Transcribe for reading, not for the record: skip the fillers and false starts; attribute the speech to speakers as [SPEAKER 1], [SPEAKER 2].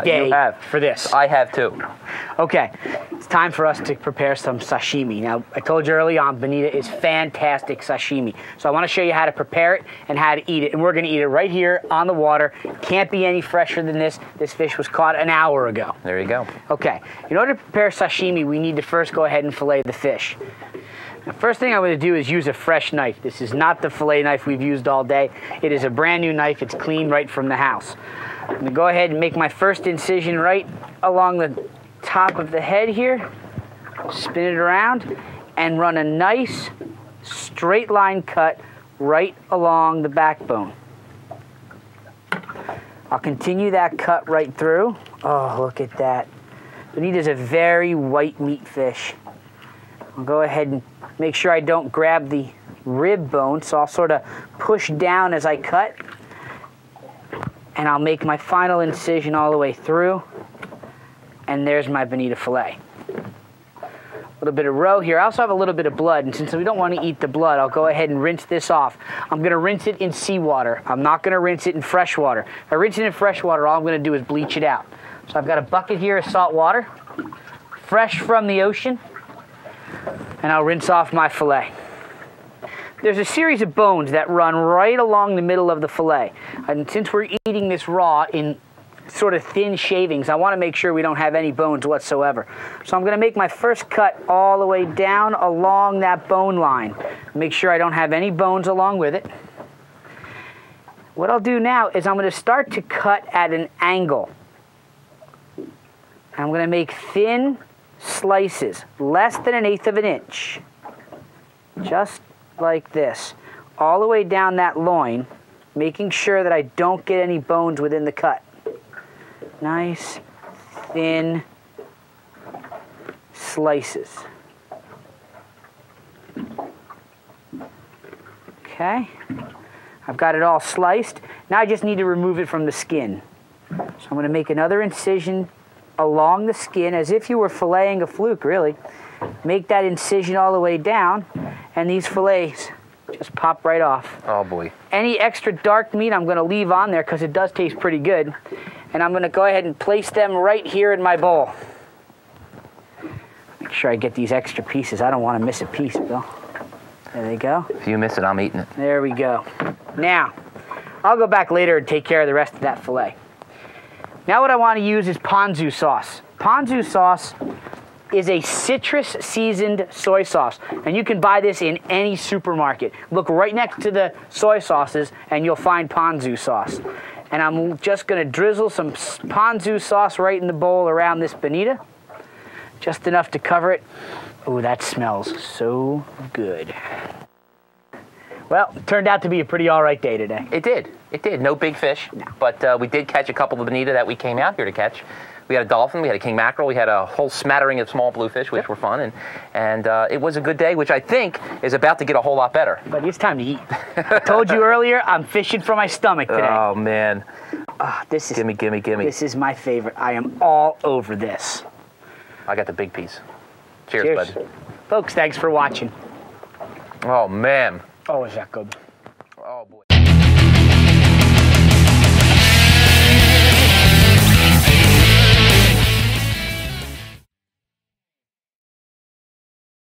[SPEAKER 1] day for this.
[SPEAKER 2] I have too.
[SPEAKER 1] Okay, it's time for us to prepare some sashimi. Now, I told you early on, Bonito is fantastic sashimi. So I want to show you how to prepare it and how to eat it. And we're going to eat it right here on the water. Can't be any fresher than this. This fish was caught an hour ago.
[SPEAKER 2] There you go.
[SPEAKER 1] Okay, in order to prepare sashimi, we need to first go ahead and fillet the fish. The first thing I'm going to do is use a fresh knife. This is not the fillet knife we've used all day. It is a brand new knife. It's clean right from the house. I'm going to go ahead and make my first incision right along the top of the head here. Spin it around and run a nice straight line cut right along the backbone. I'll continue that cut right through. Oh, look at that. Bonito's a very white meat fish. I'll go ahead and make sure I don't grab the rib bone, so I'll sort of push down as I cut. And I'll make my final incision all the way through. And there's my Bonito fillet. A little bit of roe here. I also have a little bit of blood, and since we don't want to eat the blood, I'll go ahead and rinse this off. I'm going to rinse it in seawater. I'm not going to rinse it in fresh water. If I rinse it in fresh water, all I'm going to do is bleach it out. So I've got a bucket here of salt water, fresh from the ocean, and I'll rinse off my fillet. There's a series of bones that run right along the middle of the fillet. And since we're eating this raw in sort of thin shavings, I want to make sure we don't have any bones whatsoever. So I'm going to make my first cut all the way down along that bone line. Make sure I don't have any bones along with it. What I'll do now is I'm going to start to cut at an angle. I'm going to make thin slices, less than 1/8 of an inch. Just like this, all the way down that loin, making sure that I don't get any bones within the cut. Nice, thin slices. Okay, I've got it all sliced. Now I just need to remove it from the skin. So I'm going to make another incision along the skin, as if you were filleting a fluke, really. Make that incision all the way down, and these fillets just pop right off.
[SPEAKER 2] Oh boy.
[SPEAKER 1] Any extra dark meat I'm going to leave on there because it does taste pretty good. And I'm going to go ahead and place them right here in my bowl. Make sure I get these extra pieces. I don't want to miss a piece, Bill. There they go.
[SPEAKER 2] If you miss it, I'm eating it.
[SPEAKER 1] There we go. Now, I'll go back later and take care of the rest of that fillet. Now what I want to use is ponzu sauce. Ponzu sauce is a citrus-seasoned soy sauce, and you can buy this in any supermarket. Look right next to the soy sauces, and you'll find ponzu sauce. And I'm just going to drizzle some ponzu sauce right in the bowl around this bonito, just enough to cover it. Oh, that smells so good. Well, it turned out to be a pretty all right day today.
[SPEAKER 2] It did. It did. No big fish, no. But we did catch a couple of bonito that we came out here to catch. We had a dolphin, we had a king mackerel, we had a whole smattering of small bluefish, which were fun, and it was a good day, which I think is about to get a whole lot better.
[SPEAKER 1] But it's time to eat. I told you earlier, I'm fishing for my stomach today.
[SPEAKER 2] Oh, man.
[SPEAKER 1] This is,
[SPEAKER 2] gimme.
[SPEAKER 1] This is my favorite. I am all over this.
[SPEAKER 2] I got the big piece. Cheers, bud.
[SPEAKER 1] Folks, thanks for watching.
[SPEAKER 2] Oh, man.
[SPEAKER 1] Oh, is that good?